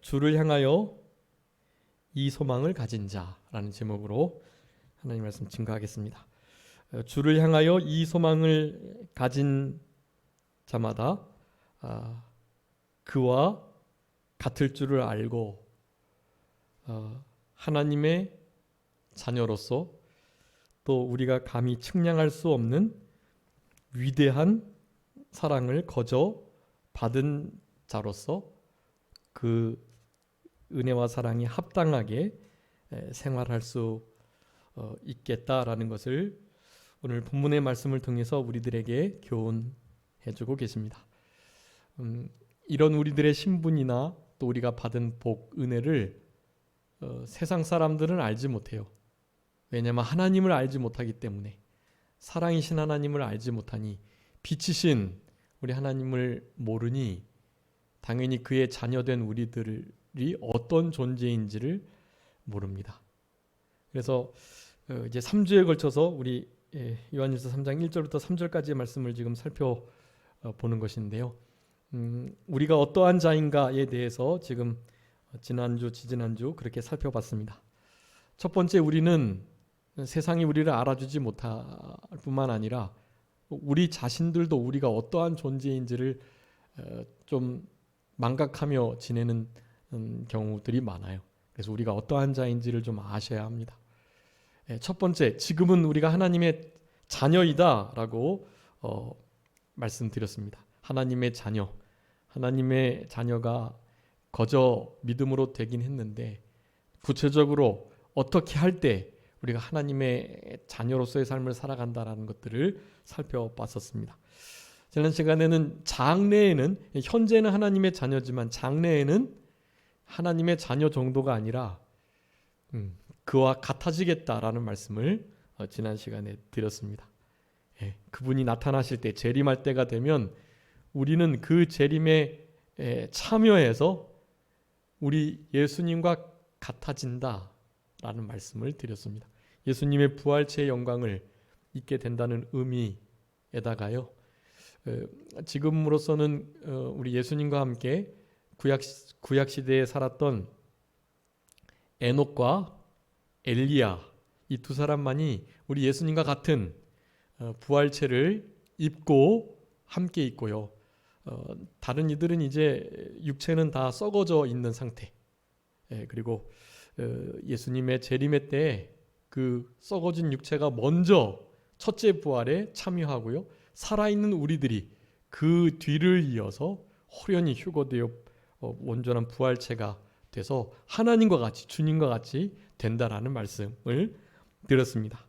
주를 향하여 이 소망을 가진 자라는 제목으로 하나님 말씀 증거하겠습니다. 주를 향하여 이 소망을 가진 자마다 그와 같을 줄을 알고 하나님의 자녀로서 또 우리가 감히 측량할 수 없는 위대한 사랑을 거저 받은 자로서 그 은혜와 사랑이 합당하게 생활할 수 있겠다라는 것을 오늘 본문의 말씀을 통해서 우리들에게 교훈해주고 계십니다. 이런 우리들의 신분이나 또 우리가 받은 복, 은혜를 세상 사람들은 알지 못해요. 왜냐하면 하나님을 알지 못하기 때문에, 사랑이신 하나님을 알지 못하니, 빛이신 우리 하나님을 모르니 당연히 그의 자녀된 우리들이 어떤 존재인지를 모릅니다. 그래서 이제 3주에 걸쳐서 우리 요한일서 3장 1절부터 3절까지의 말씀을 지금 살펴보는 것인데요. 우리가 어떠한 자인가에 대해서 지금 지난주, 지지난주 그렇게 살펴봤습니다. 첫 번째, 우리는 세상이 우리를 알아주지 못할 뿐만 아니라 우리 자신들도 우리가 어떠한 존재인지를 좀 망각하며 지내는 경우들이 많아요. 그래서 우리가 어떠한 자인지를 좀 아셔야 합니다. 첫 번째, 지금은 우리가 하나님의 자녀이다라고 말씀드렸습니다. 하나님의 자녀, 하나님의 자녀가 거저 믿음으로 되긴 했는데 구체적으로 어떻게 할 때 우리가 하나님의 자녀로서의 삶을 살아간다라는 것들을 살펴봤었습니다. 지난 시간에는 장래에는, 현재는 하나님의 자녀지만 장래에는 하나님의 자녀 정도가 아니라 그와 같아지겠다라는 말씀을 지난 시간에 드렸습니다. 그분이 나타나실 때, 재림할 때가 되면 우리는 그 재림에 참여해서 우리 예수님과 같아진다라는 말씀을 드렸습니다. 예수님의 부활체의 영광을 잊게 된다는 의미에다가요, 지금으로서는 우리 예수님과 함께 구약 시대에 살았던 에녹과 엘리야, 이 두 사람만이 우리 예수님과 같은 부활체를 입고 함께 있고요. 다른 이들은 이제 육체는 다 썩어져 있는 상태. 그리고 예수님의 재림의 때에 그 썩어진 육체가 먼저 첫째 부활에 참여하고요. 살아있는 우리들이 그 뒤를 이어서 호련히 휴거되어 온전한 부활체가 돼서 하나님과 같이, 주님과 같이 된다라는 말씀을 드렸습니다.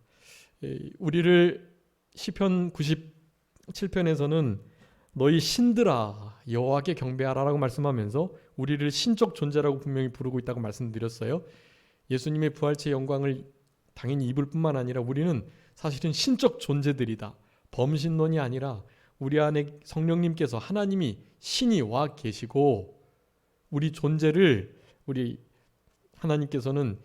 우리를 시편 97편에서는 너희 신들아 여호와께 경배하라라고 말씀하면서 우리를 신적 존재라고 분명히 부르고 있다고 말씀드렸어요. 예수님의 부활체의 영광을 당연히 입을 뿐만 아니라 우리는 사실은 신적 존재들이다. 범신론이 아니라 우리 안에 성령님께서, 하나님이 신이 와 계시고 우리 존재를, 우리 하나님께서는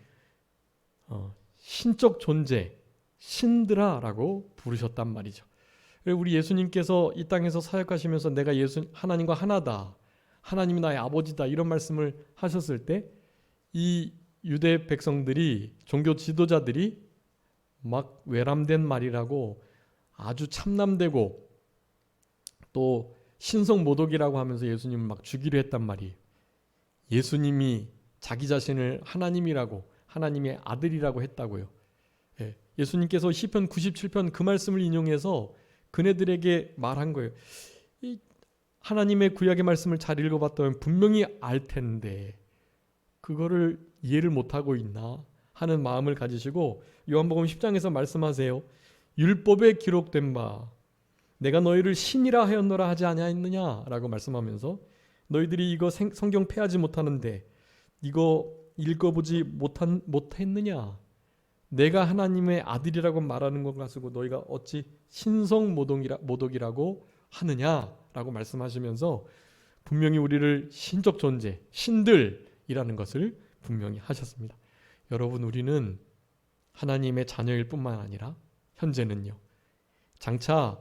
신적 존재, 신들아라고 부르셨단 말이죠. 우리 예수님께서 이 땅에서 사역하시면서 내가 하나님과 하나다, 하나님이 나의 아버지다, 이런 말씀을 하셨을 때 이 유대 백성들이, 종교 지도자들이 막 외람된 말이라고 아주 참남되고 또 신성모독이라고 하면서 예수님을 막 죽이려 했단 말이에요. 예수님이 자기 자신을 하나님이라고, 하나님의 아들이라고 했다고요. 예수님께서 시편 97편 그 말씀을 인용해서 그네들에게 말한 거예요. 하나님의 구약의 말씀을 잘 읽어봤다면 분명히 알 텐데 그거를 이해를 못하고 있나 하는 마음을 가지시고 요한복음 10장에서 말씀하세요. 율법에 기록된 바 내가 너희를 신이라 하였노라 하지 아니하였느냐라고 말씀하면서 너희들이 이거 성경 패하지 못하는데 이거 읽어보지 못했느냐, 내가 하나님의 아들이라고 말하는 것 가지고 너희가 어찌 신성모독이라고 하느냐라고 말씀하시면서 분명히 우리를 신적 존재, 신들이라는 것을 분명히 하셨습니다. 여러분, 우리는 하나님의 자녀일 뿐만 아니라 현재는요, 장차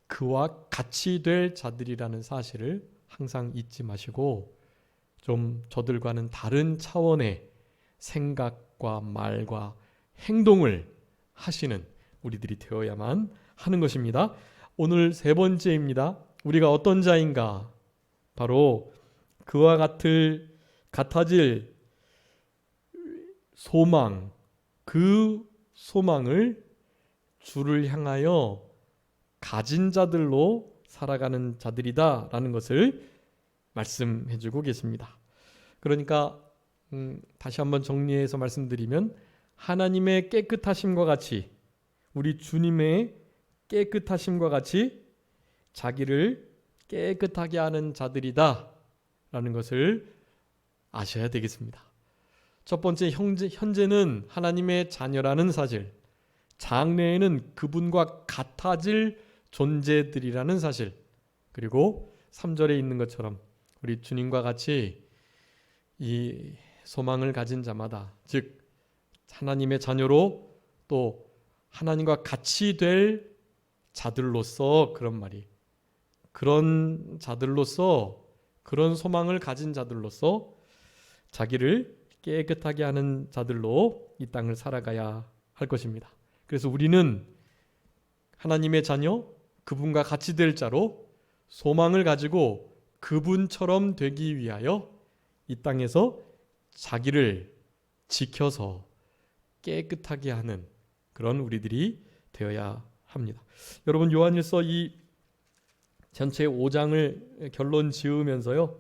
그와 같이 될 자들이라는 사실을 항상 잊지 마시고 좀 저들과는 다른 차원의 생각과 말과 행동을 하시는 우리들이 되어야만 하는 것입니다. 오늘 세 번째입니다. 우리가 어떤 자인가? 바로 그와 같아질 소망, 그 소망을 주를 향하여 가진 자들로 살아가는 자들이다라는 것을 말씀해주고 계십니다. 그러니까 다시 한번 정리해서 말씀드리면 하나님의 깨끗하심과 같이 우리 주님의 깨끗하심과 같이 자기를 깨끗하게 하는 자들이다 라는 것을 아셔야 되겠습니다. 첫 번째 현재는 하나님의 자녀라는 사실, 장래에는 그분과 같아질 존재들이라는 사실, 그리고 3절에 있는 것처럼 우리 주님과 같이 이 소망을 가진 자마다, 즉 하나님의 자녀로 또 하나님과 같이 될 자들로서, 그런 자들로서, 그런 소망을 가진 자들로서 자기를 깨끗하게 하는 자들로 이 땅을 살아가야 할 것입니다. 그래서 우리는 하나님의 자녀, 그분과 같이 될 자로 소망을 가지고 그분처럼 되기 위하여 이 땅에서 자기를 지켜서 깨끗하게 하는 그런 우리들이 되어야 합니다. 여러분, 요한일서 이 전체 5장을 결론 지으면서요,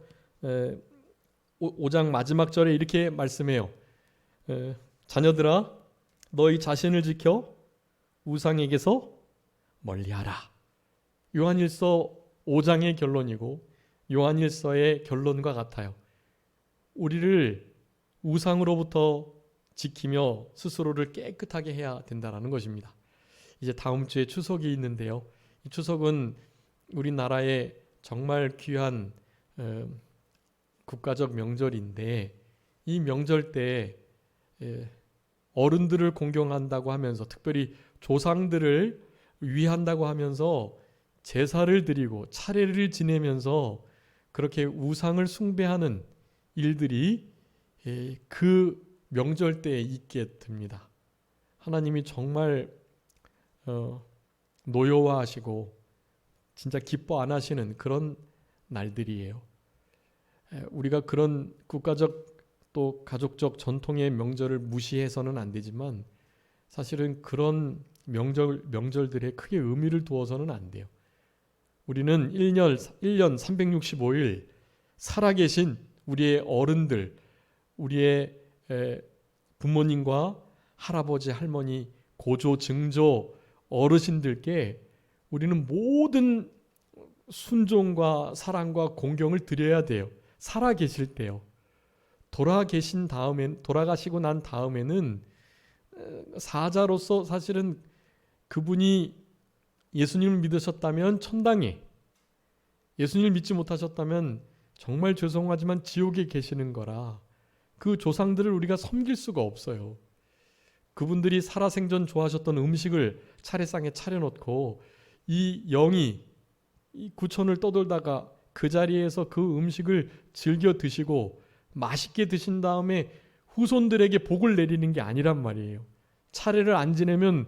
5장 마지막 절에 이렇게 말씀해요. 자녀들아, 너희 자신을 지켜 우상에게서 멀리하라. 요한일서 5장의 결론이고 요한일서의 결론과 같아요. 우리를 우상으로부터 지키며 스스로를 깨끗하게 해야 된다는 것입니다. 이제 다음 주에 추석이 있는데요. 이 추석은 우리나라의 정말 귀한 국가적 명절인데, 이 명절 때 어른들을 공경한다고 하면서, 특별히 조상들을 위한다고 하면서 제사를 드리고 차례를 지내면서 그렇게 우상을 숭배하는 일들이 그 명절 때에 있게 됩니다. 하나님이 정말 노여워하시고 진짜 기뻐 안 하시는 그런 날들이에요. 우리가 그런 국가적 또 가족적 전통의 명절을 무시해서는 안 되지만 사실은 그런 명절들에 크게 의미를 두어서는 안 돼요. 우리는 1년 365일 살아계신 우리의 어른들, 우리의 부모님과 할아버지, 할머니, 고조, 증조, 어르신들께 우리는 모든 순종과 사랑과 공경을 드려야 돼요. 살아계실 때요. 돌아가시고 난 다음에는 사자로서 사실은 그분이 예수님을 믿으셨다면 천당에, 예수님을 믿지 못하셨다면 정말 죄송하지만 지옥에 계시는 거라 그 조상들을 우리가 섬길 수가 없어요. 그분들이 살아생전 좋아하셨던 음식을 차례상에 차려놓고 이 영이 이 구천을 떠돌다가 그 자리에서 그 음식을 즐겨 드시고 맛있게 드신 다음에 후손들에게 복을 내리는 게 아니란 말이에요. 차례를 안 지내면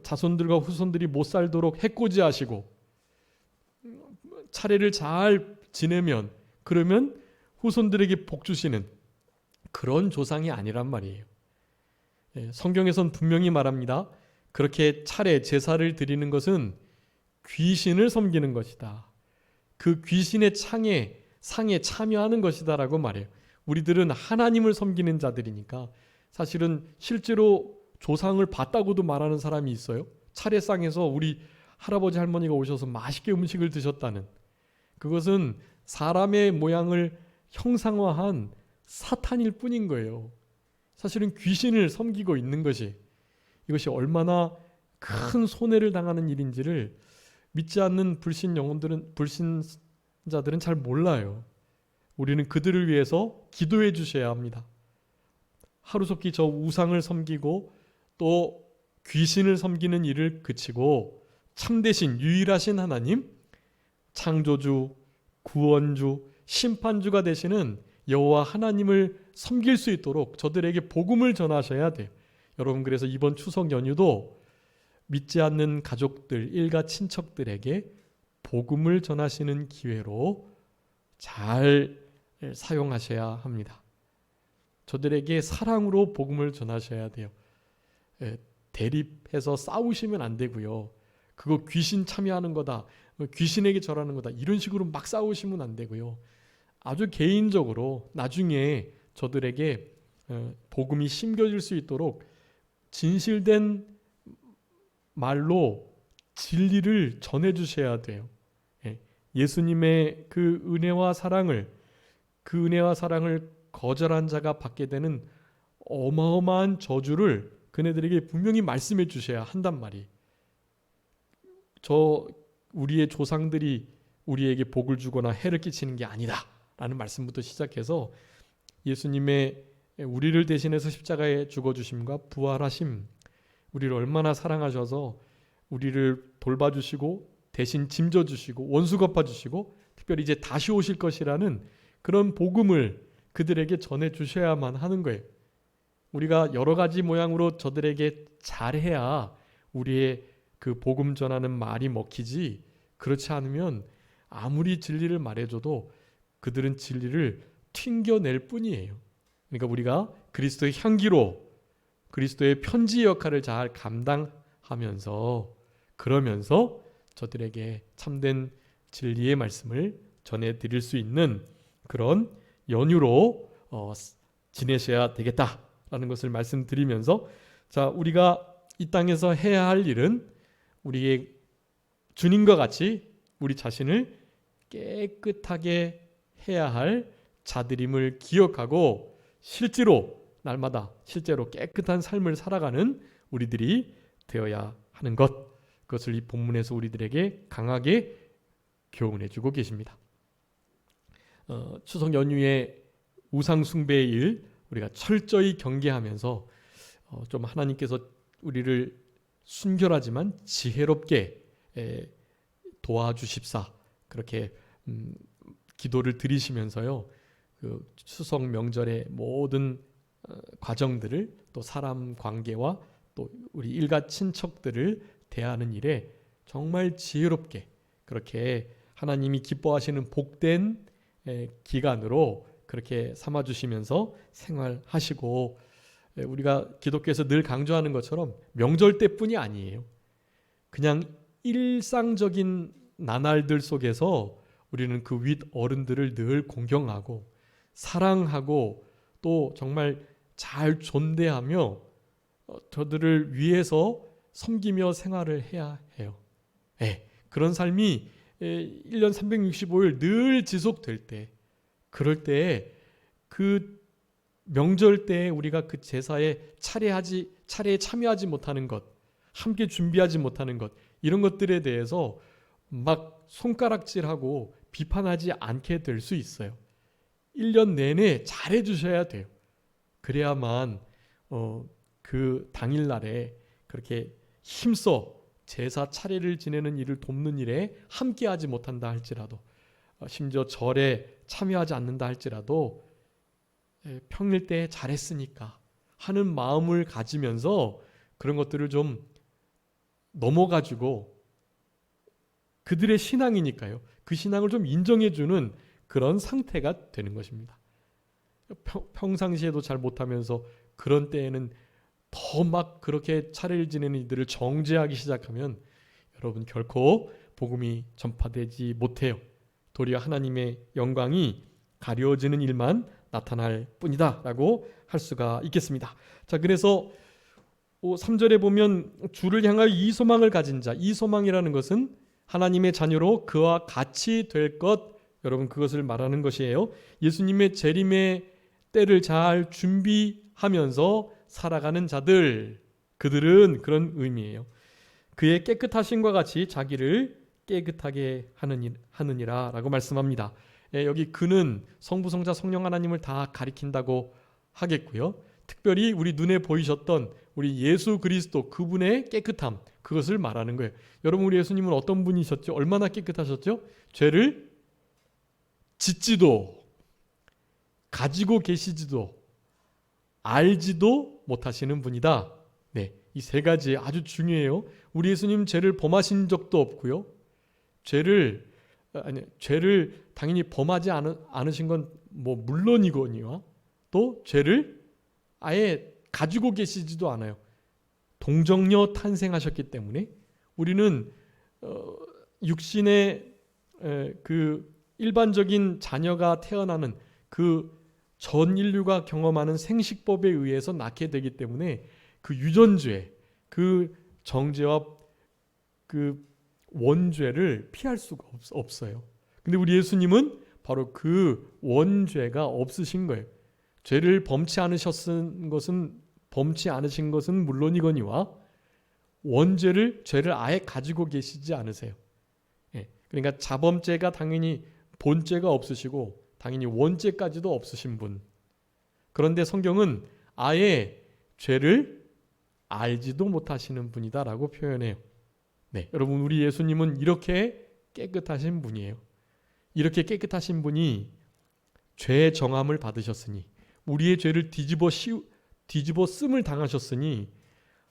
자손들과 후손들이 못 살도록 해코지하시고, 차례를 잘 지내면 그러면 후손들에게 복 주시는 그런 조상이 아니란 말이에요. 성경에선 분명히 말합니다. 그렇게 차례 제사를 드리는 것은 귀신을 섬기는 것이다. 그 귀신의 상에 참여하는 것이다 라고 말해요. 우리들은 하나님을 섬기는 자들이니까 사실은 실제로 조상을 봤다고도 말하는 사람이 있어요. 차례상에서 우리 할아버지 할머니가 오셔서 맛있게 음식을 드셨다는, 그것은 사람의 모양을 형상화한 사탄일 뿐인 거예요. 사실은 귀신을 섬기고 있는 것이, 이것이 얼마나 큰 손해를 당하는 일인지를 믿지 않는 불신자들은 잘 몰라요. 우리는 그들을 위해서 기도해 주셔야 합니다. 하루속히 저 우상을 섬기고 또 귀신을 섬기는 일을 그치고 참되신 유일하신 하나님, 창조주, 구원주, 심판주가 되시는 여호와 하나님을 섬길 수 있도록 저들에게 복음을 전하셔야 돼요. 여러분, 그래서 이번 추석 연휴도 믿지 않는 가족들, 일가 친척들에게 복음을 전하시는 기회로 잘 사용하셔야 합니다. 저들에게 사랑으로 복음을 전하셔야 돼요. 대립해서 싸우시면 안 되고요. 그거 귀신 참여하는 거다, 귀신에게 절하는 거다, 이런 식으로 막 싸우시면 안 되고요. 아주 개인적으로 나중에 저들에게 복음이 심겨질 수 있도록 진실된 말로 진리를 전해주셔야 돼요. 예수님의 그 은혜와 사랑을 거절한 자가 받게 되는 어마어마한 저주를 그네들에게 분명히 말씀해 주셔야 한단 말이에요. 우리의 조상들이 우리에게 복을 주거나 해를 끼치는 게 아니다 라는 말씀부터 시작해서 예수님의 우리를 대신해서 십자가에 죽어주심과 부활하심, 우리를 얼마나 사랑하셔서 우리를 돌봐주시고 대신 짐져주시고 원수 갚아주시고 특별히 이제 다시 오실 것이라는 그런 복음을 그들에게 전해주셔야만 하는 거예요. 우리가 여러 가지 모양으로 저들에게 잘해야 우리의 그 복음 전하는 말이 먹히지, 그렇지 않으면 아무리 진리를 말해줘도 그들은 진리를 튕겨낼 뿐이에요. 그러니까 우리가 그리스도의 향기로 그리스도의 편지 역할을 잘 감당하면서 그러면서 저들에게 참된 진리의 말씀을 전해드릴 수 있는 그런 연휴로 지내셔야 되겠다라는 것을 말씀드리면서, 자, 우리가 이 땅에서 해야 할 일은 우리의 주님과 같이 우리 자신을 깨끗하게 해야 할 자들임을 기억하고 날마다 실제로 깨끗한 삶을 살아가는 우리들이 되어야 하는 것, 그것을 이 본문에서 우리들에게 강하게 교훈해 주고 계십니다. 추석 연휴의 우상 숭배의 일 우리가 철저히 경계하면서 좀 하나님께서 우리를 순결하지만 지혜롭게 도와주십사, 그렇게 기도를 드리시면서요, 그 추석 명절의 모든 과정들을, 또 사람 관계와 또 우리 일가 친척들을 대하는 일에 정말 지혜롭게 그렇게 하나님이 기뻐하시는 복된 기간으로 그렇게 삼아주시면서 생활하시고, 우리가 기독교에서 늘 강조하는 것처럼 명절 때뿐이 아니에요. 그냥 일상적인 나날들 속에서 우리는 그 윗 어른들을 늘 공경하고 사랑하고 또 정말 잘 존대하며 저들을 위해서 섬기며 생활을 해야 해요. 그런 삶이 1년 365일 늘 지속될 때, 그럴 때 그 명절 때 우리가 그 제사에 차례에 참여하지 못하는 것, 함께 준비하지 못하는 것, 이런 것들에 대해서 막 손가락질하고 비판하지 않게 될 수 있어요. 1년 내내 잘해 주셔야 돼요. 그래야만 그 당일날에 그렇게 힘써 제사 차례를 지내는 일을 돕는 일에 함께하지 못한다 할지라도, 심지어 절에 참여하지 않는다 할지라도 평일 때 잘했으니까 하는 마음을 가지면서 그런 것들을 좀 넘어가지고, 그들의 신앙이니까요, 그 신앙을 좀 인정해주는 그런 상태가 되는 것입니다. 평상시에도 잘 못하면서 그런 때에는 더 막 그렇게 차례를 지내는 이들을 정죄하기 시작하면 여러분 결코 복음이 전파되지 못해요. 도리어 하나님의 영광이 가려지는 일만 나타날 뿐이다 라고 할 수가 있겠습니다. 자, 그래서 3절에 보면 주를 향하여 이 소망을 가진 자, 이 소망이라는 것은 하나님의 자녀로 그와 같이 될 것, 여러분 그것을 말하는 것이에요. 예수님의 재림의 때를 잘 준비하면서 살아가는 자들, 그들은 그런 의미예요. 그의 깨끗하심과 같이 자기를 깨끗하게 하느니라 라고 말씀합니다. 여기 그는 성부, 성자, 성령 하나님을 다 가리킨다고 하겠고요. 특별히 우리 눈에 보이셨던 우리 예수 그리스도, 그분의 깨끗함, 그것을 말하는 거예요. 여러분, 우리 예수님은 어떤 분이셨죠? 얼마나 깨끗하셨죠? 죄를 짓지도 가지고 계시지도 알지도 못하시는 분이다. 네, 이 세 가지 아주 중요해요. 우리 예수님 죄를 범하신 적도 없고요. 죄를 당연히 범하지 않으신 건 뭐 물론이거니와 또 죄를 아예 가지고 계시지도 않아요. 동정녀 탄생하셨기 때문에 우리는 육신의 그 일반적인 자녀가 태어나는 그 전 인류가 경험하는 생식법에 의해서 낳게 되기 때문에 그 유전죄, 그 정죄와 그 원죄를 피할 수가 없어요. 근데 우리 예수님은 바로 그 원죄가 없으신 거예요. 죄를 범치 않으신 것은 물론이거니와 죄를 아예 가지고 계시지 않으세요. 그러니까 자범죄가 당연히 본죄가 없으시고 당연히 원죄까지도 없으신 분. 그런데 성경은 아예 죄를 알지도 못하시는 분이다라고 표현해요. 네, 여러분 우리 예수님은 이렇게 깨끗하신 분이에요. 이렇게 깨끗하신 분이 죄의 정함을 받으셨으니 우리의 죄를 뒤집어 씀을 당하셨으니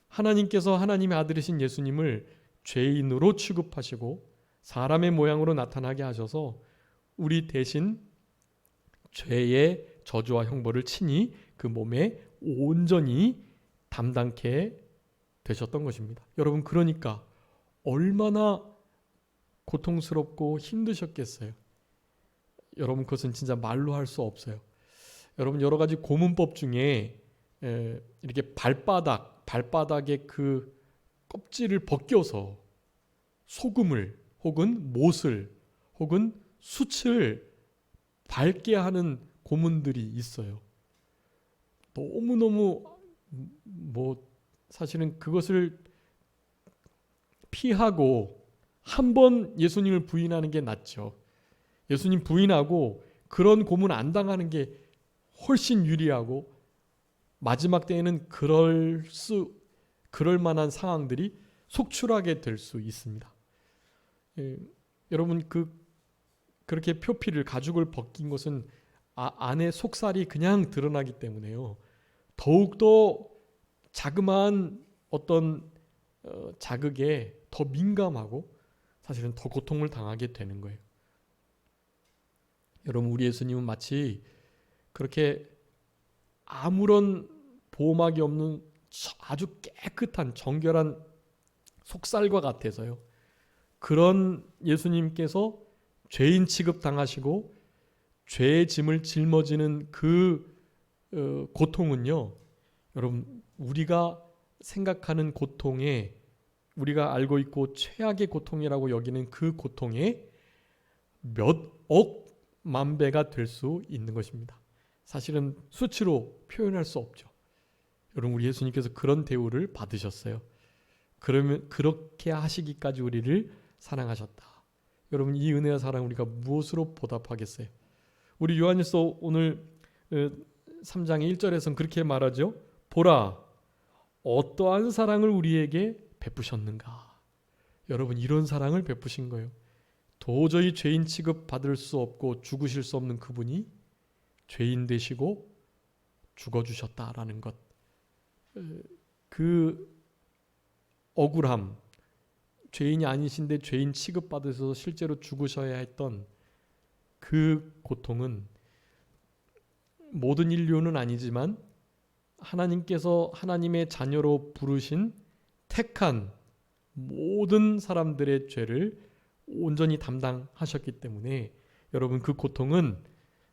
하나님께서 하나님의 아들이신 예수님을 죄인으로 취급하시고 사람의 모양으로 나타나게 하셔서 우리 대신 죄의 저주와 형벌을 친히 그 몸에 온전히 담당케 되셨던 것입니다. 여러분 그러니까 얼마나 고통스럽고 힘드셨겠어요. 여러분 그것은 진짜 말로 할 수 없어요. 여러분 여러 가지 고문법 중에 이렇게 발바닥에 그 껍질을 벗겨서 소금을 혹은 못을 혹은 숯을 밟게 하는 고문들이 있어요. 너무너무 사실은 그것을 피하고 한 번 예수님을 부인하는 게 낫죠. 예수님 부인하고 그런 고문 안 당하는 게 훨씬 유리하고 마지막 때에는 그럴 만한 상황들이 속출하게 될 수 있습니다. 여러분 그렇게 표피를 가죽을 벗긴 것은 안에 속살이 그냥 드러나기 때문에요. 더욱더 자그마한 어떤 자극에 더 민감하고 사실은 더 고통을 당하게 되는 거예요. 여러분 우리 예수님은 마치 그렇게 아무런 보호막이 없는 아주 깨끗한 정결한 속살과 같아서요. 그런 예수님께서 죄인 취급당하시고 죄의 짐을 짊어지는 그 고통은요. 여러분 우리가 생각하는 고통에 우리가 알고 있고 최악의 고통이라고 여기는 그 고통에 몇억만 배가 될 수 있는 것입니다. 사실은 수치로 표현할 수 없죠. 여러분 우리 예수님께서 그런 대우를 받으셨어요. 그러면 그렇게 하시기까지 우리를 사랑하셨다. 여러분 이 은혜와 사랑 우리가 무엇으로 보답하겠어요? 우리 요한일서 오늘 3장의 1절에서는 그렇게 말하죠. 보라 어떠한 사랑을 우리에게 베푸셨는가. 여러분 이런 사랑을 베푸신 거예요. 도저히 죄인 취급 받을 수 없고 죽으실 수 없는 그분이 죄인 되시고 죽어주셨다라는 것. 그 억울함, 죄인이 아니신데 죄인 취급받으셔서 실제로 죽으셔야 했던 그 고통은 모든 인류는 아니지만 하나님께서 하나님의 자녀로 부르신 택한 모든 사람들의 죄를 온전히 담당하셨기 때문에 여러분 그 고통은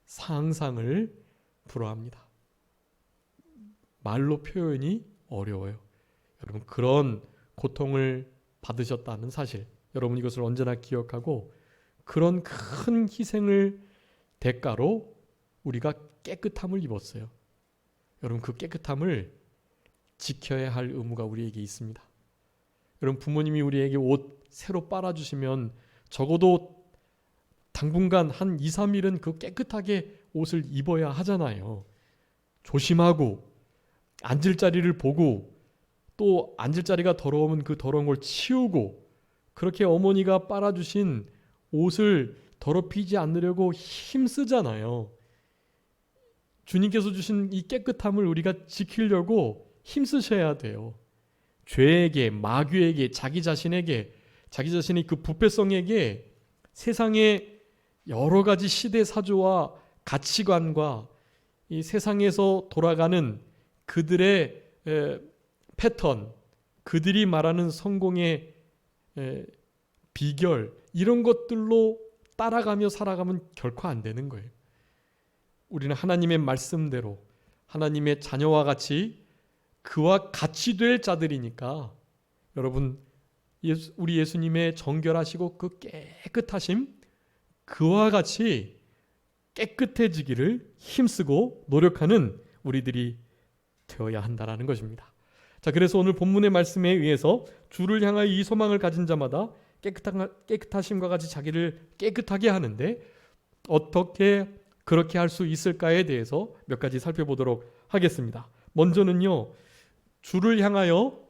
상상을 불허합니다. 말로 표현이 어려워요. 여러분 그런 고통을 받으셨다는 사실, 여러분 이것을 언제나 기억하고 그런 큰 희생을 대가로 우리가 깨끗함을 입었어요. 여러분 그 깨끗함을 지켜야 할 의무가 우리에게 있습니다. 여러분 부모님이 우리에게 옷 새로 빨아주시면 적어도 당분간 한 2, 3일은 그 깨끗하게 옷을 입어야 하잖아요. 조심하고 앉을 자리를 보고 또 앉을 자리가 더러우면 그 더러운 걸 치우고 그렇게 어머니가 빨아주신 옷을 더럽히지 않으려고 힘쓰잖아요. 주님께서 주신 이 깨끗함을 우리가 지키려고 힘쓰셔야 돼요. 죄에게, 마귀에게, 자기 자신에게, 자기 자신의 그 부패성에게 세상의 여러 가지 시대 사조와 가치관과 이 세상에서 돌아가는 그들의 패턴, 그들이 말하는 성공의 비결, 이런 것들로 따라가며 살아가면 결코 안 되는 거예요. 우리는 하나님의 말씀대로 하나님의 자녀와 같이 그와 같이 될 자들이니까 여러분, 우리 예수님의 정결하시고 그 깨끗하심, 그와 같이 깨끗해지기를 힘쓰고 노력하는 우리들이 되어야 한다라는 것입니다. 자, 그래서 오늘 본문의 말씀에 의해서 주를 향하여 이 소망을 가진 자마다 깨끗하심과 같이 자기를 깨끗하게 하는데 어떻게 그렇게 할 수 있을까에 대해서 몇 가지 살펴보도록 하겠습니다. 먼저는요, 주를 향하여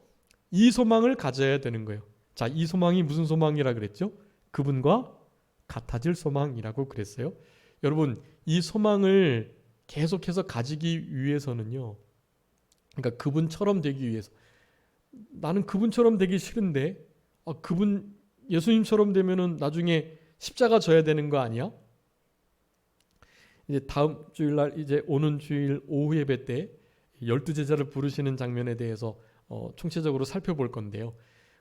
이 소망을 가져야 되는 거예요. 자, 이 소망이 무슨 소망이라 그랬죠? 그분과 같아질 소망이라고 그랬어요. 여러분, 이 소망을 계속해서 가지기 위해서는요, 그러니까 그분처럼 되기 위해서, 나는 그분처럼 되기 싫은데 그분 예수님처럼 되면은 나중에 십자가 져야 되는 거 아니야? 이제 다음 주일날, 이제 오는 주일 오후 예배 때 12제자를 부르시는 장면에 대해서 총체적으로 살펴볼 건데요.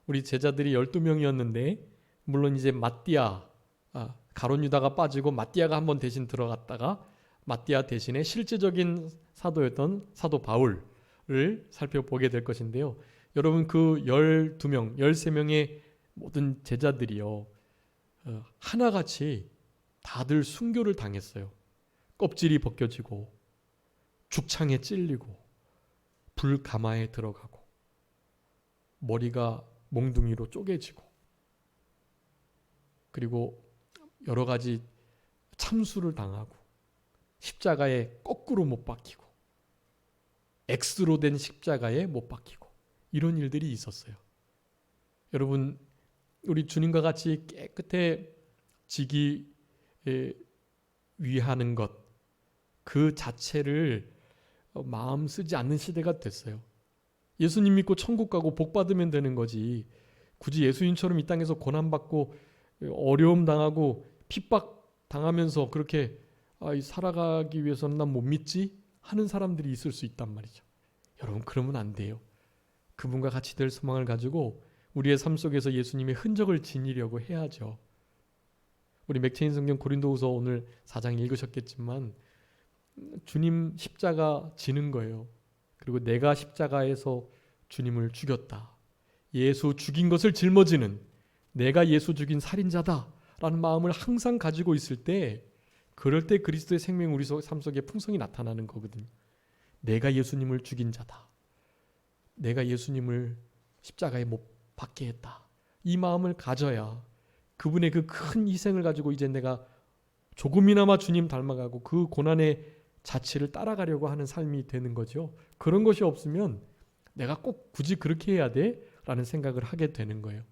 우리 제자들이 12명이었는데 물론 이제 마띠아, 가룟 유다가 빠지고 마띠아가 한번 대신 들어갔다가 마띠아 대신에 실제적인 사도였던 사도 바울을 살펴보게 될 것인데요. 여러분, 그 12명, 13명의 모든 제자들이요, 하나같이 다들 순교를 당했어요. 껍질이 벗겨지고 죽창에 찔리고 불가마에 들어가고 머리가 몽둥이로 쪼개지고 그리고 여러 가지 참수를 당하고 십자가에 거꾸로 못 박히고 X로 된 십자가에 못 박히고 이런 일들이 있었어요. 여러분, 우리 주님과 같이 깨끗해지기 위하는 것, 그 자체를 마음 쓰지 않는 시대가 됐어요. 예수님 믿고 천국 가고 복 받으면 되는 거지, 굳이 예수님처럼 이 땅에서 고난받고 어려움 당하고 핍박 당하면서 그렇게 살아가기 위해서는 난 못 믿지 하는 사람들이 있을 수 있단 말이죠. 여러분, 그러면 안 돼요. 그분과 같이 될 소망을 가지고 우리의 삶 속에서 예수님의 흔적을 지니려고 해야죠. 우리 맥체인 성경 고린도후서 오늘 4장 읽으셨겠지만 주님 십자가 지는 거예요. 그리고 내가 십자가에서 주님을 죽였다, 예수 죽인 것을 짊어지는 내가 예수 죽인 살인자다 라는 마음을 항상 가지고 있을 때, 그럴 때 그리스도의 생명이 우리 삶 속에 풍성히 나타나는 거거든요. 내가 예수님을 죽인 자다, 내가 예수님을 십자가에 못 박게 했다, 이 마음을 가져야 그분의 그 큰 희생을 가지고 이제 내가 조금이나마 주님 닮아가고 그 고난의 자취를 따라가려고 하는 삶이 되는 거죠. 그런 것이 없으면 내가 꼭 굳이 그렇게 해야 돼? 라는 생각을 하게 되는 거예요.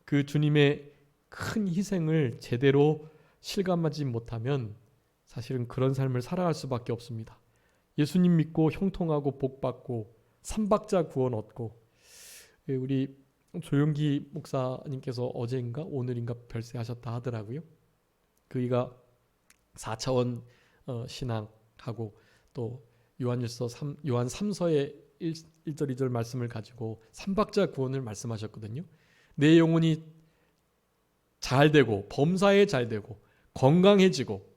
그 주님의 큰 희생을 제대로 실감하지 못하면 사실은 그런 삶을 살아갈 수밖에 없습니다. 예수님 믿고 형통하고 복받고 삼박자 구원 얻고, 우리 조용기 목사님께서 어제인가 오늘인가 별세하셨다 하더라고요. 그이가 4차원 신앙하고 또 요한 3서의 1절 2절 말씀을 가지고 삼박자 구원을 말씀하셨거든요. 내 영혼이 잘되고 범사에 잘되고 건강해지고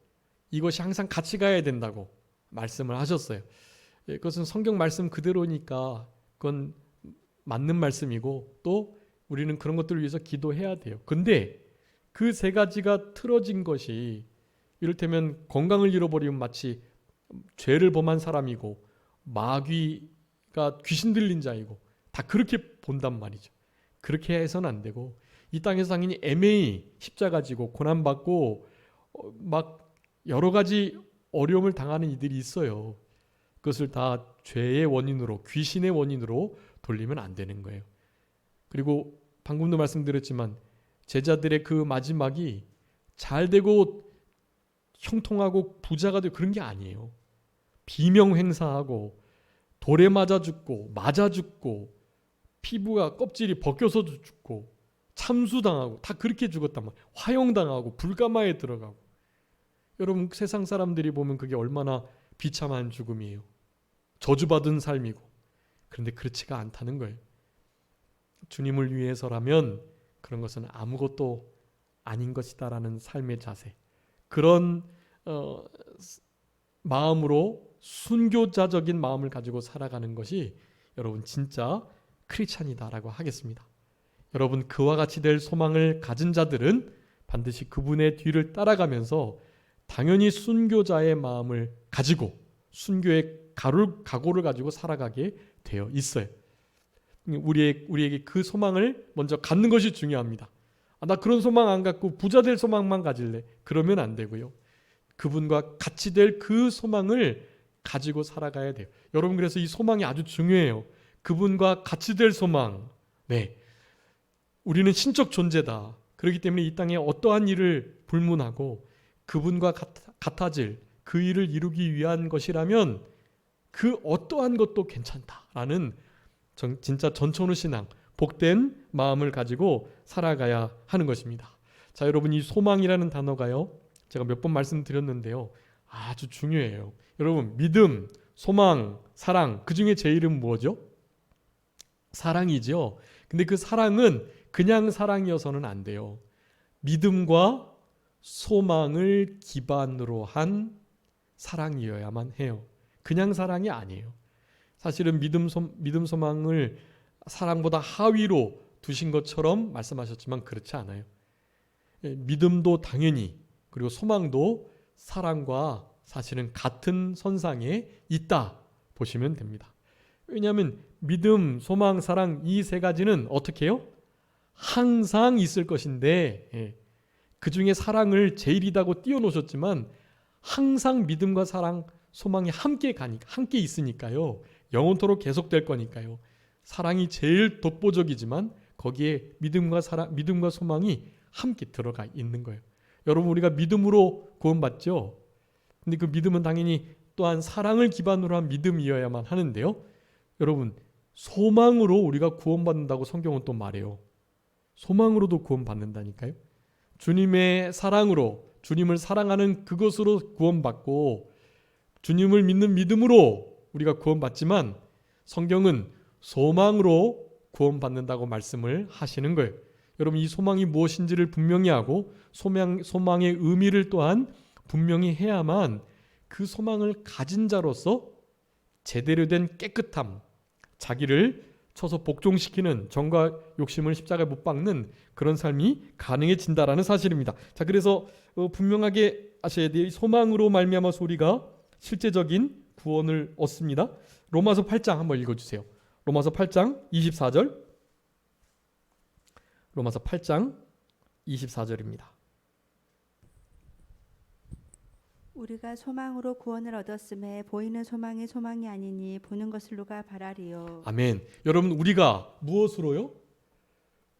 이것이 항상 같이 가야 된다고 말씀을 하셨어요. 그것은 성경 말씀 그대로니까 그건 맞는 말씀이고 또 우리는 그런 것들을 위해서 기도해야 돼요. 근데 그 세 가지가 틀어진 것이, 이를테면 건강을 잃어버리면 마치 죄를 범한 사람이고 마귀가 귀신 들린 자이고 다 그렇게 본단 말이죠. 그렇게 해서는 안 되고, 이 땅에서 당연히 애매히 십자가 지고 고난받고 막 여러 가지 어려움을 당하는 이들이 있어요. 그것을 다 죄의 원인으로, 귀신의 원인으로 돌리면 안 되는 거예요. 그리고 방금도 말씀드렸지만 제자들의 그 마지막이 잘 되고 형통하고 부자가 되고 그런 게 아니에요. 비명 행사하고 돌에 맞아 죽고 피부가 껍질이 벗겨서 죽고 참수당하고 다 그렇게 죽었단 말이에요. 화형당하고 불가마에 들어가고. 여러분 세상 사람들이 보면 그게 얼마나 비참한 죽음이에요. 저주받은 삶이고. 그런데 그렇지가 않다는 거예요. 주님을 위해서라면 그런 것은 아무것도 아닌 것이다라는 삶의 자세. 그런 마음으로 순교자적인 마음을 가지고 살아가는 것이 여러분 진짜 크리스찬이다라고 하겠습니다. 여러분 그와 같이 될 소망을 가진 자들은 반드시 그분의 뒤를 따라가면서 당연히 순교자의 마음을 가지고 순교의 각오를 가지고 살아가게 되어 있어요. 우리에게 그 소망을 먼저 갖는 것이 중요합니다. 나 그런 소망 안 갖고 부자 될 소망만 가질래. 그러면 안 되고요. 그분과 같이 될 그 소망을 가지고 살아가야 돼요. 여러분 그래서 이 소망이 아주 중요해요. 그분과 같이 될 소망. 네, 우리는 신적 존재다. 그렇기 때문에 이 땅에 어떠한 일을 불문하고 그분과 같아질 그 일을 이루기 위한 것이라면 그 어떠한 것도 괜찮다라는 진짜 전천후 신앙, 복된 마음을 가지고 살아가야 하는 것입니다. 자, 여러분 이 소망이라는 단어가요. 제가 몇 번 말씀드렸는데요. 아주 중요해요. 여러분 믿음, 소망, 사랑 그 중에 제일은 뭐죠? 사랑이죠. 근데 그 사랑은 그냥 사랑이어서는 안 돼요. 믿음과 소망을 기반으로 한 사랑이어야만 해요. 그냥 사랑이 아니에요. 사실은 믿음, 소망을 사랑보다 하위로 두신 것처럼 말씀하셨지만 그렇지 않아요. 믿음도 당연히 그리고 소망도 사랑과 사실은 같은 선상에 있다 보시면 됩니다. 왜냐하면 믿음, 소망, 사랑 이 세 가지는 어떻게 해요? 항상 있을 것인데 그 중에 사랑을 제일이다고 띄워놓으셨지만 항상 믿음과 사랑, 소망이 함께 있으니까요. 영원토록 계속될 거니까요. 사랑이 제일 독보적이지만 거기에 믿음과 소망이 함께 들어가 있는 거예요. 여러분 우리가 믿음으로 구원받죠. 근데 그 믿음은 당연히 또한 사랑을 기반으로 한 믿음이어야만 하는데요. 여러분 소망으로 우리가 구원받는다고 성경은 또 말해요. 소망으로도 구원받는다니까요. 주님의 사랑으로 주님을 사랑하는 그것으로 구원받고 주님을 믿는 믿음으로 우리가 구원받지만 성경은 소망으로 구원받는다고 말씀을 하시는 거예요. 여러분 이 소망이 무엇인지를 분명히 하고 소망의 의미를 또한 분명히 해야만 그 소망을 가진 자로서 제대로 된 깨끗함, 자기를 쳐서 복종시키는 정과 욕심을 십자가에 못 박는 그런 삶이 가능해진다라는 사실입니다. 자, 그래서 분명하게 아셔야 돼요. 소망으로 말미암아서 우리가 실제적인 구원을 얻습니다. 로마서 8장 한번 읽어주세요. 로마서 8장 24절. 로마서 8장 24절입니다. 우리가 소망으로 구원을 얻었음에 보이는 소망이 소망이 아니니 보는 것을 누가 바라리요. 아멘. 여러분 우리가 무엇으로요?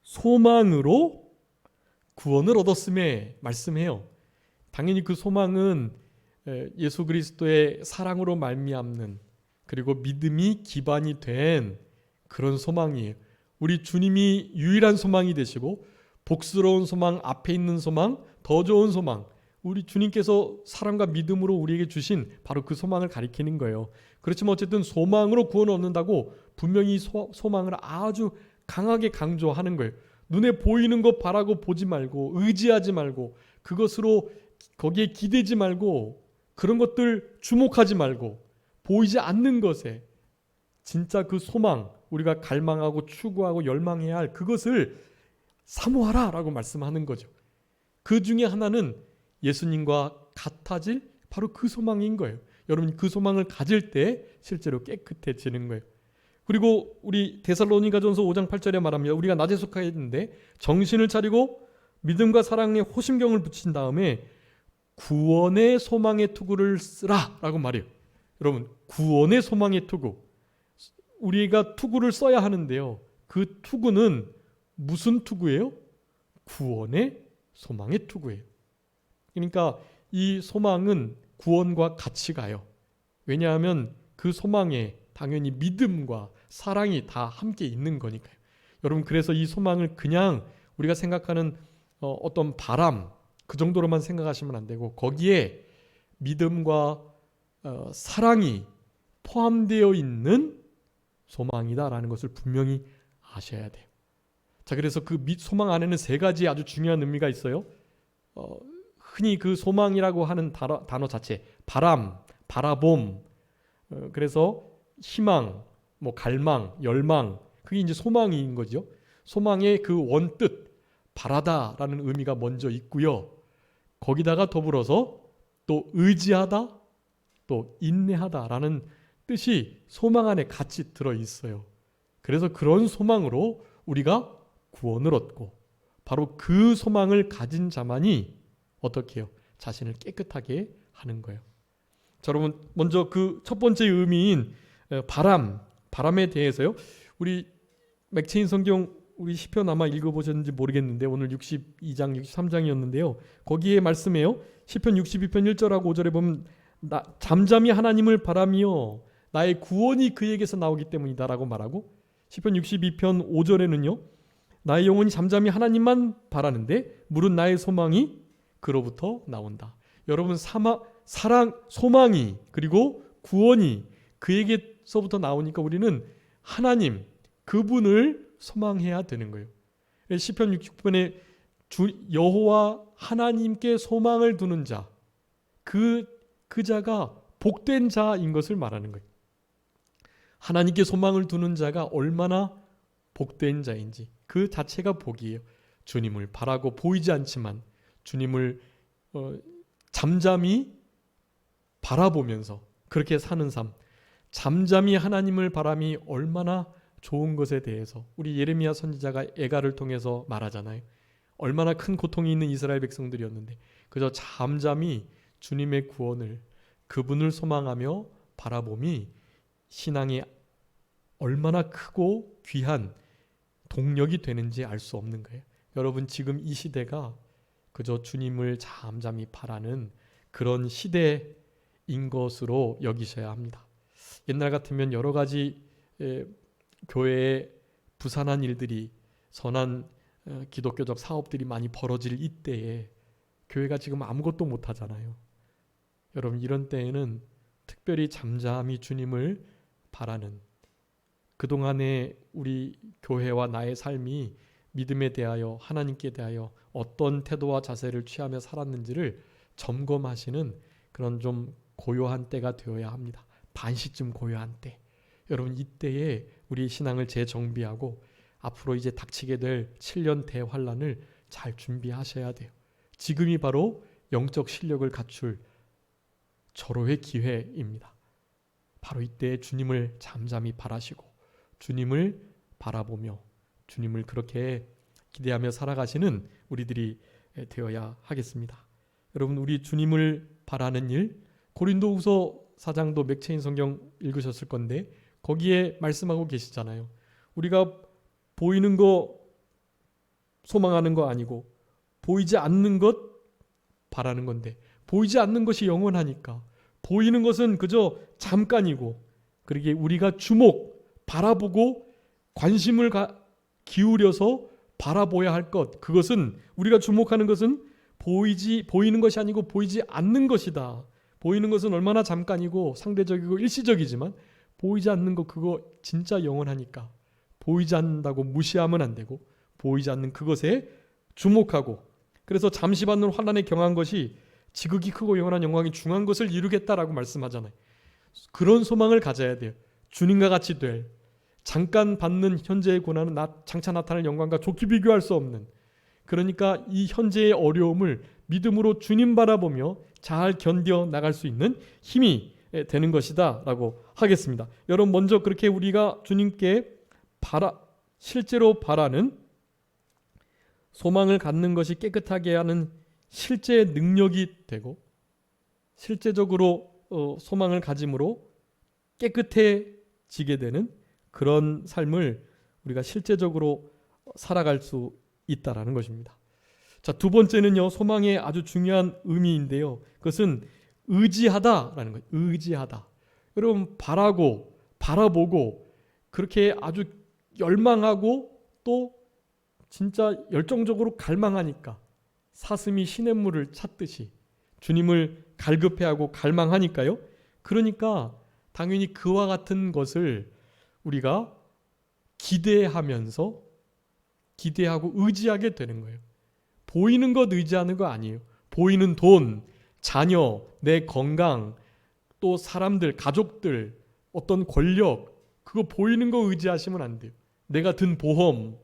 소망으로 구원을 얻었음에 말씀해요. 당연히 그 소망은 예수 그리스도의 사랑으로 말미암는 그리고 믿음이 기반이 된 그런 소망이에요. 우리 주님이 유일한 소망이 되시고 복스러운 소망, 앞에 있는 소망, 더 좋은 소망, 우리 주님께서 사랑과 믿음으로 우리에게 주신 바로 그 소망을 가리키는 거예요. 그렇지만 어쨌든 소망으로 구원을 얻는다고 분명히 소망을 아주 강하게 강조하는 거예요. 눈에 보이는 것 바라고 보지 말고 의지하지 말고 그것으로 거기에 기대지 말고 그런 것들 주목하지 말고 보이지 않는 것에 진짜 그 소망, 우리가 갈망하고 추구하고 열망해야 할 그것을 사모하라 라고 말씀하는 거죠. 그 중에 하나는 예수님과 같아질 바로 그 소망인 거예요. 여러분 그 소망을 가질 때 실제로 깨끗해지는 거예요. 그리고 우리 데살로니가전서 5장 8절에 말합니다. 우리가 낮에 속하여 있는데 정신을 차리고 믿음과 사랑에 호심경을 붙인 다음에 구원의 소망의 투구를 쓰라 라고 말해요. 여러분 구원의 소망의 투구, 우리가 투구를 써야 하는데요. 그 투구는 무슨 투구예요? 구원의 소망의 투구예요. 그러니까 이 소망은 구원과 같이 가요. 왜냐하면 그 소망에 당연히 믿음과 사랑이 다 함께 있는 거니까요. 여러분, 그래서 이 소망을 그냥 우리가 생각하는 어떤 바람 그 정도로만 생각하시면 안 되고 거기에 믿음과 사랑이 포함되어 있는 소망이다라는 것을 분명히 아셔야 돼요. 자, 그래서 그 소망 안에는 세 가지 아주 중요한 의미가 있어요. 흔히 그 소망이라고 하는 단어 자체, 바람, 바라봄, 그래서 희망, 뭐 갈망, 열망, 그게 이제 소망인 거죠. 소망의 그 원뜻, 바라다라는 의미가 먼저 있고요. 거기다가 더불어서 또 의지하다, 또 인내하다라는 뜻이 소망 안에 같이 들어 있어요. 그래서 그런 소망으로 우리가 구원을 얻고 바로 그 소망을 가진 자만이 어떻게 해요? 자신을 깨끗하게 하는 거예요. 자, 여러분, 먼저 그 첫 번째 의미인 바람에 대해서요. 우리 맥체인 성경 우리 시편 아마 읽어보셨는지 모르겠는데 오늘 62장, 63장이었는데요. 거기에 말씀해요. 시편 62편 1절하고 5절에 보면 잠잠히 하나님을 바라며 나의 구원이 그에게서 나오기 때문이다 라고 말하고 시편 62편 5절에는요. 나의 영혼이 잠잠히 하나님만 바라는데 물은 나의 소망이 그로부터 나온다. 여러분, 사랑, 소망이 그리고 구원이 그에게서부터 나오니까 우리는 하나님, 그분을 소망해야 되는 거예요. 시편 69편에 여호와 하나님께 소망을 두는 자, 그 자가 복된 자인 것을 말하는 거예요. 하나님께 소망을 두는 자가 얼마나 복된 자인지 그 자체가 복이에요. 주님을 바라고 보이지 않지만 주님을 잠잠히 바라보면서 그렇게 사는 삶, 잠잠히 하나님을 바람이 얼마나 좋은 것에 대해서 우리 예레미야 선지자가 애가를 통해서 말하잖아요. 얼마나 큰 고통이 있는 이스라엘 백성들이었는데 그저 잠잠히 주님의 구원을, 그분을 소망하며 바라봄이 신앙이 얼마나 크고 귀한 동력이 되는지 알 수 없는 거예요. 여러분, 지금 이 시대가 그저 주님을 잠잠히 바라는 그런 시대인 것으로 여기셔야 합니다. 옛날 같으면 여러 가지 교회에 부산한 일들이, 선한 기독교적 사업들이 많이 벌어질 이때에 교회가 지금 아무것도 못하잖아요. 여러분, 이런 때에는 특별히 잠잠히 주님을 바라는, 그동안에 우리 교회와 나의 삶이 믿음에 대하여, 하나님께 대하여 어떤 태도와 자세를 취하며 살았는지를 점검하시는 그런 좀 고요한 때가 되어야 합니다. 반시쯤 고요한 때. 여러분, 이때에 우리 신앙을 재정비하고 앞으로 이제 닥치게 될 7년 대환란을 잘 준비하셔야 돼요. 지금이 바로 영적 실력을 갖출 절호의 기회입니다. 바로 이때 주님을 잠잠히 바라시고 주님을 바라보며 주님을 그렇게 기대하며 살아가시는 우리들이 되어야 하겠습니다. 여러분, 우리 주님을 바라는 일, 고린도후서 4장도 맥체인 성경 읽으셨을 건데 거기에 말씀하고 계시잖아요. 우리가 보이는 거 소망하는 거 아니고 보이지 않는 것 바라는 건데, 보이지 않는 것이 영원하니까 보이는 것은 그저 잠깐이고, 그러기에 우리가 바라보고 관심을 기울여서 바라보아야 할 것, 그것은 우리가 주목하는 것은 보이는 것이 아니고 보이지 않는 것이다. 보이는 것은 얼마나 잠깐이고 상대적이고 일시적이지만 보이지 않는 것, 그거 진짜 영원하니까 보이지 않는다고 무시하면 안 되고 보이지 않는 그것에 주목하고, 그래서 잠시 받는 환난에 경한 것이 지극히 크고 영원한 영광이 중한 것을 이루겠다라고 말씀하잖아요. 그런 소망을 가져야 돼요. 주님과 같이 될, 잠깐 받는 현재의 고난은 장차 나타날 영광과 좋게 비교할 수 없는, 그러니까 이 현재의 어려움을 믿음으로 주님 바라보며 잘 견뎌 나갈 수 있는 힘이 되는 것이다 라고 하겠습니다. 여러분, 먼저 그렇게 우리가 주님께 실제로 바라는, 소망을 갖는 것이 깨끗하게 하는 실제 능력이 되고, 실제적으로 소망을 가짐으로 깨끗해지게 되는 그런 삶을 우리가 실제적으로 살아갈 수 있다라는 것입니다. 자, 두 번째는요, 소망의 아주 중요한 의미인데요, 그것은 의지하다라는 거예요. 의지하다. 여러분 바라고 바라보고 그렇게 아주 열망하고 또 진짜 열정적으로 갈망하니까 사슴이 시냇물을 찾듯이 주님을 갈급해하고 갈망하니까요. 그러니까 당연히 그와 같은 것을 우리가 기대하면서 기대하고 의지하게 되는 거예요. 보이는 것 의지하는 거 아니에요. 보이는 돈, 자녀, 내 건강, 또 사람들, 가족들, 어떤 권력, 그거 보이는 거 의지하시면 안 돼요. 내가 든 보험,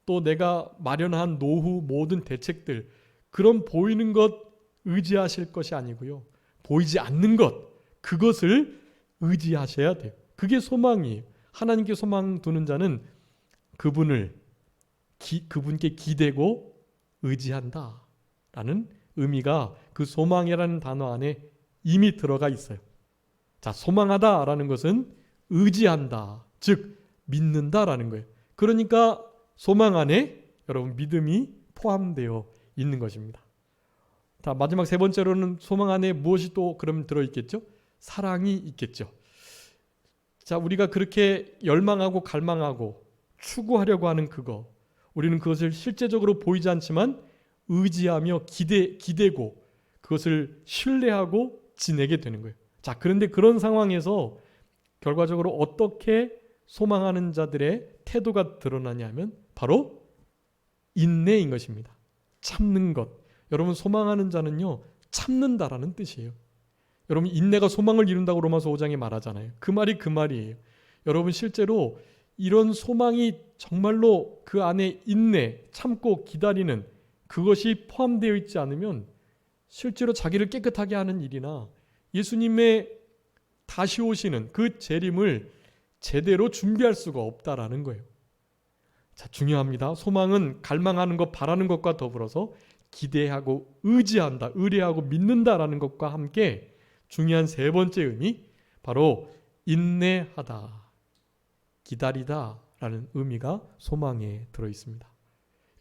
또 내가 마련한 노후 모든 대책들, 그런 보이는 것 의지하실 것이 아니고요. 보이지 않는 것, 그것을 의지하셔야 돼요. 그게 소망이에요. 하나님께 소망 두는 자는 그분께 기대고 의지한다 라는 의미가 그 소망이라는 단어 안에 이미 들어가 있어요. 자, 소망하다 라는 것은 의지한다, 즉 믿는다 라는 거예요. 그러니까 소망 안에 여러분 믿음이 포함되어 있는 것입니다. 자, 마지막 세 번째로는 소망 안에 무엇이 또 그럼 들어있겠죠? 사랑이 있겠죠. 자, 우리가 그렇게 열망하고 갈망하고 추구하려고 하는 그거, 우리는 그것을 실제적으로 보이지 않지만 의지하며 기대고 그것을 신뢰하고 지내게 되는 거예요. 자, 그런데 그런 상황에서 결과적으로 어떻게 소망하는 자들의 태도가 드러나냐면 바로 인내인 것입니다. 참는 것. 여러분, 소망하는 자는요, 참는다라는 뜻이에요. 여러분, 인내가 소망을 이룬다고 로마서 5장에 말하잖아요. 그 말이 그 말이에요. 여러분, 실제로 이런 소망이 정말로 그 안에 인내, 참고 기다리는 그것이 포함되어 있지 않으면 실제로 자기를 깨끗하게 하는 일이나 예수님의 다시 오시는 그 재림을 제대로 준비할 수가 없다라는 거예요. 자, 중요합니다. 소망은 갈망하는 것, 바라는 것과 더불어서 기대하고 의지한다, 의뢰하고 믿는다라는 것과 함께 중요한 세 번째 의미, 바로 인내하다, 기다리다 라는 의미가 소망에 들어 있습니다.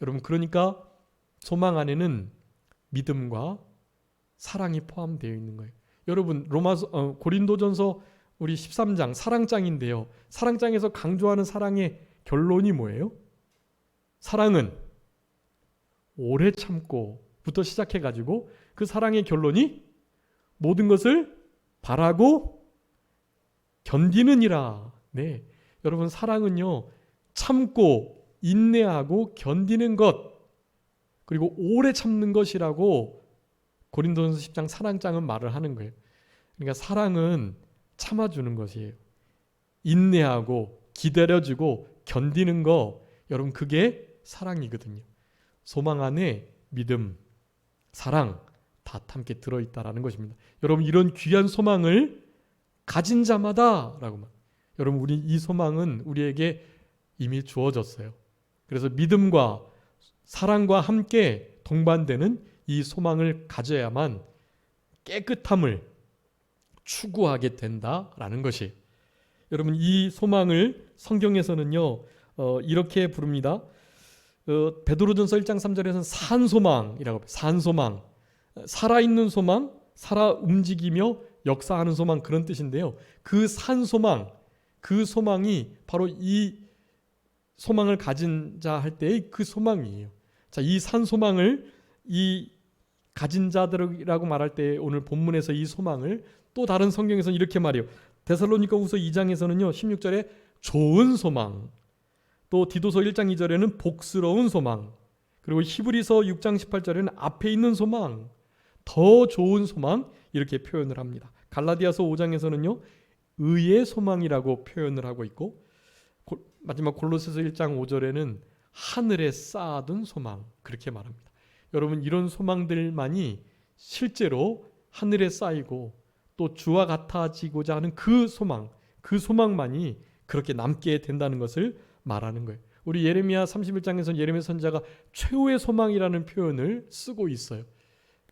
여러분, 그러니까 소망 안에는 믿음과 사랑이 포함되어 있는 거예요. 여러분, 고린도전서 우리 13장 사랑장인데요. 사랑장에서 강조하는 사랑의 결론이 뭐예요? 사랑은 오래 참고부터 시작해가지고 그 사랑의 결론이 모든 것을 바라고 견디느니라. 네, 여러분, 사랑은요, 참고 인내하고 견디는 것, 그리고 오래 참는 것이라고 고린도전서 10장 사랑장은 말을 하는 거예요. 그러니까 사랑은 참아주는 것이에요. 인내하고 기다려주고 견디는 거, 여러분, 그게 사랑이거든요. 소망 안에 믿음, 사랑 다 함께 들어있다라는 것입니다. 여러분, 이런 귀한 소망을 가진 자마다라고 말. 여러분, 우리 이 소망은 우리에게 이미 주어졌어요. 그래서 믿음과 사랑과 함께 동반되는 이 소망을 가져야만 깨끗함을 추구하게 된다라는 것이. 여러분, 이 소망을 성경에서는요, 이렇게 부릅니다. 베드로전서 1장 3절에서는 산소망이라고 해요. 산소망, 살아있는 소망, 살아 움직이며 역사하는 소망, 그런 뜻인데요. 그 산소망, 그 소망이 바로 이 소망을 가진 자 할 때의 그 소망이에요. 자, 이 산소망을 이 가진 자들이라고 말할 때 오늘 본문에서 이 소망을 또 다른 성경에서는 이렇게 말해요. 데살로니가후서 2장에서는요 16절에 좋은 소망, 또 디도서 1장 2절에는 복스러운 소망, 그리고 히브리서 6장 18절에는 앞에 있는 소망, 더 좋은 소망, 이렇게 표현을 합니다. 갈라디아서 5장에서는요 의의 소망이라고 표현을 하고 있고, 마지막 골로새서 1장 5절에는 하늘에 쌓아둔 소망, 그렇게 말합니다. 여러분, 이런 소망들만이 실제로 하늘에 쌓이고 또 주와 같아지고자 하는 그 소망만이 그렇게 남게 된다는 것을 말하는 거예요. 우리 예레미야 31장에서 예레미야 선지자가 최후의 소망이라는 표현을 쓰고 있어요.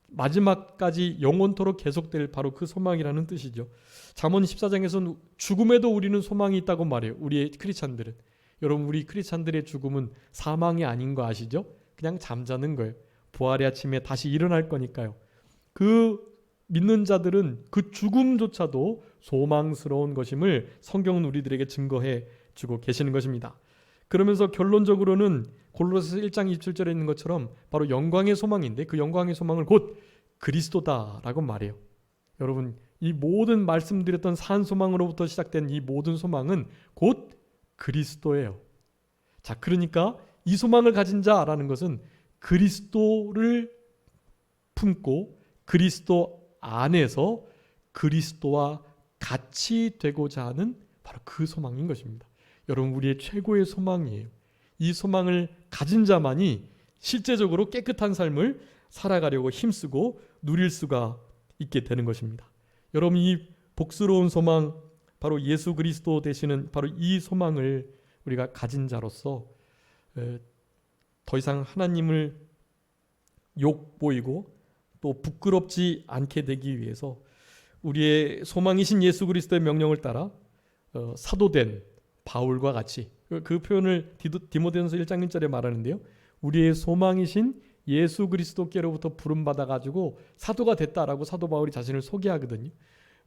마지막까지 영원토록 계속될 바로 그 소망이라는 뜻이죠. 잠언 14장에서는 죽음에도 우리는 소망이 있다고 말해요. 우리의 크리스찬들은. 여러분, 우리 크리스찬들의 죽음은 사망이 아닌 거 아시죠? 그냥 잠자는 거예요. 부활의 아침에 다시 일어날 거니까요. 그 믿는 자들은 그 죽음조차도 소망스러운 것임을 성경은 우리들에게 증거해 주고 계시는 것입니다. 그러면서 결론적으로는 골로새서 1장 27절에 있는 것처럼 바로 영광의 소망인데 그 영광의 소망을 곧 그리스도다라고 말해요. 여러분, 이 모든 말씀드렸던 산 소망으로부터 시작된 이 모든 소망은 곧 그리스도예요. 자, 그러니까 이 소망을 가진 자라는 것은 그리스도를 품고 그리스도 안에서 그리스도와 같이 되고자 하는 바로 그 소망인 것입니다. 여러분, 우리의 최고의 소망이에요. 이 소망을 가진 자만이 실제적으로 깨끗한 삶을 살아가려고 힘쓰고 누릴 수가 있게 되는 것입니다. 여러분, 이 복스러운 소망, 바로 예수 그리스도 되시는 바로 이 소망을 우리가 가진 자로서 더 이상 하나님을 욕보이고 또 부끄럽지 않게 되기 위해서 우리의 소망이신 예수 그리스도의 명령을 따라 사도된 바울과 같이, 그 표현을 디모데전서 1장 1절에 말하는데요, 우리의 소망이신 예수 그리스도께로부터 부름받아 가지고 사도가 됐다라고 사도 바울이 자신을 소개하거든요.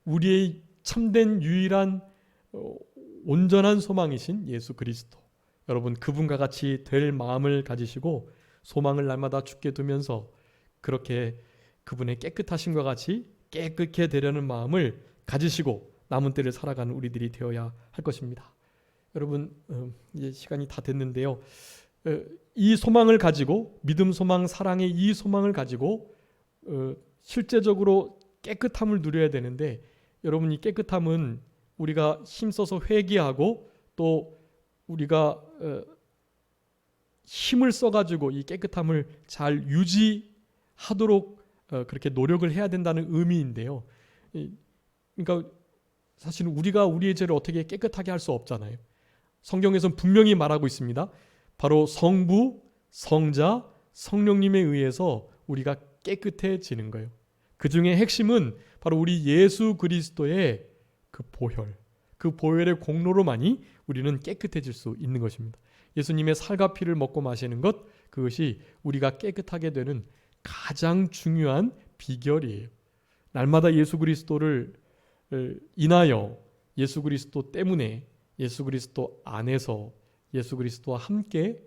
우리의 참된 유일한 온전한 소망이신 예수 그리스도, 여러분 그분과 같이 될 마음을 가지시고 소망을 날마다 주께 두면서 그렇게 그분의 깨끗하심과 같이 깨끗해 되려는 마음을 가지시고 남은 때를 살아가는 우리들이 되어야 할 것입니다. 여러분, 이제 시간이 다 됐는데요, 이 소망을 가지고, 믿음, 소망, 사랑의 이 소망을 가지고 실제적으로 깨끗함을 누려야 되는데, 여러분, 이 깨끗함은 우리가 힘써서 회개하고 또 우리가 힘을 써가지고 이 깨끗함을 잘 유지하도록 그렇게 노력을 해야 된다는 의미인데요. 그러니까 사실은 우리가 우리의 죄를 어떻게 깨끗하게 할 수 없잖아요. 성경에서는 분명히 말하고 있습니다. 바로 성부, 성자, 성령님에 의해서 우리가 깨끗해지는 거예요. 그 중에 핵심은 바로 우리 예수 그리스도의 그 보혈, 그 보혈의 공로로만이 우리는 깨끗해질 수 있는 것입니다. 예수님의 살과 피를 먹고 마시는 것, 그것이 우리가 깨끗하게 되는 가장 중요한 비결이에요. 날마다 예수 그리스도를 인하여, 예수 그리스도 때문에, 예수 그리스도 안에서, 예수 그리스도와 함께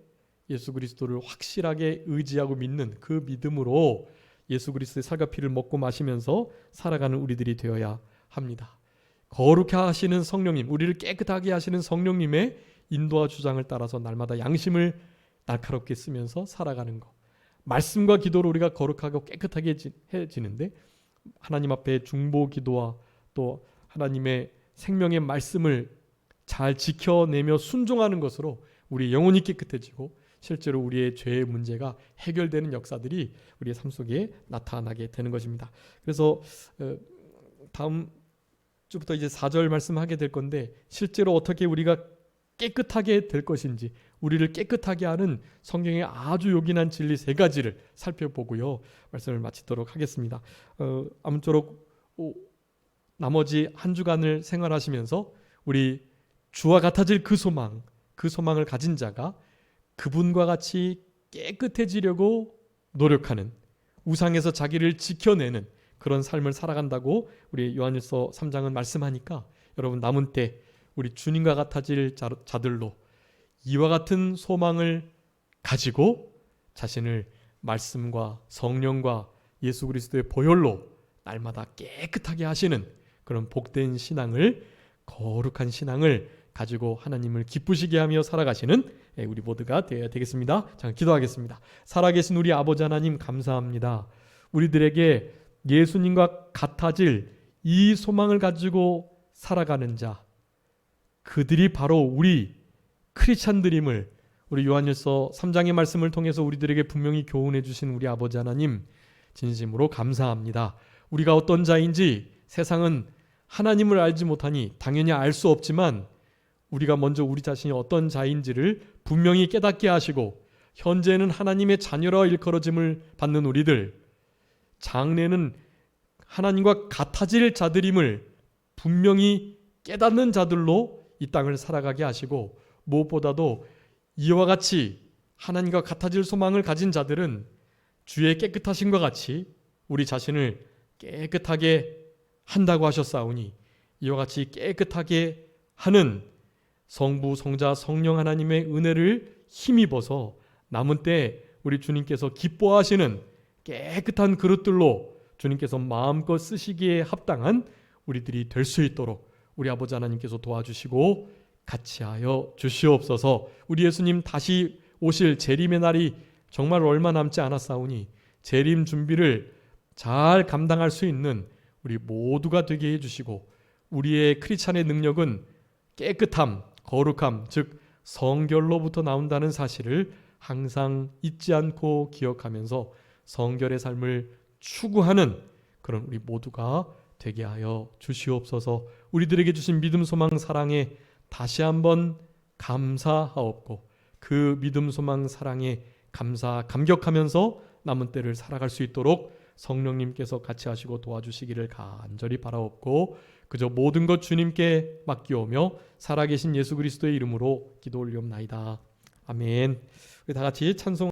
예수 그리스도를 확실하게 의지하고 믿는 그 믿음으로 예수 그리스도의 살과 피를 먹고 마시면서 살아가는 우리들이 되어야 합니다. 거룩해 하시는 성령님, 우리를 깨끗하게 하시는 성령님의 인도와 주장을 따라서 날마다 양심을 날카롭게 쓰면서 살아가는 것, 말씀과 기도로 우리가 거룩하고 깨끗하게 해지는데, 하나님 앞에 중보 기도와 또 하나님의 생명의 말씀을 잘 지켜내며 순종하는 것으로 우리 영혼이 깨끗해지고 실제로 우리의 죄의 문제가 해결되는 역사들이 우리의 삶 속에 나타나게 되는 것입니다. 그래서 다음 주부터 이제 4절 말씀하게 될 건데, 실제로 어떻게 우리가 깨끗하게 될 것인지, 우리를 깨끗하게 하는 성경의 아주 요긴한 진리 3가지를 살펴보고요, 말씀을 마치도록 하겠습니다. 아무쪼록 나머지 한 주간을 생활하시면서 우리 주와 같아질 그 소망을 가진 자가 그분과 같이 깨끗해지려고 노력하는, 우상에서 자기를 지켜내는 그런 삶을 살아간다고 우리 요한일서 3장은 말씀하니까, 여러분 남은 때 우리 주님과 같아질 자들로 이와 같은 소망을 가지고 자신을 말씀과 성령과 예수 그리스도의 보혈로 날마다 깨끗하게 하시는 그런 복된 신앙을, 거룩한 신앙을 가지고 하나님을 기쁘시게 하며 살아가시는 우리 모두가 되어야 되겠습니다. 자, 기도하겠습니다. 살아계신 우리 아버지 하나님, 감사합니다. 우리들에게 예수님과 같아질 이 소망을 가지고 살아가는 자, 그들이 바로 우리 크리스찬들임을 우리 요한일서 3장의 말씀을 통해서 우리들에게 분명히 교훈해 주신 우리 아버지 하나님, 진심으로 감사합니다. 우리가 어떤 자인지 세상은 하나님을 알지 못하니 당연히 알 수 없지만, 우리가 먼저 우리 자신이 어떤 자인지를 분명히 깨닫게 하시고, 현재는 하나님의 자녀라 일컬어짐을 받는 우리들, 장래는 하나님과 같아질 자들임을 분명히 깨닫는 자들로 이 땅을 살아가게 하시고, 무엇보다도 이와 같이 하나님과 같아질 소망을 가진 자들은 주의 깨끗하심과 같이 우리 자신을 깨끗하게 한다고 하셨사오니 이와 같이 깨끗하게 하는 성부, 성자, 성령 하나님의 은혜를 힘입어서 남은 때 우리 주님께서 기뻐하시는 깨끗한 그릇들로 주님께서 마음껏 쓰시기에 합당한 우리들이 될 수 있도록 우리 아버지 하나님께서 도와주시고 같이 하여 주시옵소서. 우리 예수님 다시 오실 재림의 날이 정말 얼마 남지 않았사오니 재림 준비를 잘 감당할 수 있는 우리 모두가 되게 해주시고 우리의 크리스찬의 능력은 깨끗함, 거룩함, 즉 성결로부터 나온다는 사실을 항상 잊지 않고 기억하면서 성결의 삶을 추구하는 그런 우리 모두가 되게 하여 주시옵소서. 우리들에게 주신 믿음, 소망, 사랑에 다시 한번 감사하옵고 그 믿음, 소망, 사랑에 감격하면서 남은 때를 살아갈 수 있도록 성령님께서 같이 하시고 도와주시기를 간절히 바라옵고 그저 모든 것 주님께 맡기오며 살아계신 예수 그리스도의 이름으로 기도 올리옵나이다. 아멘. 우리 다 같이 찬송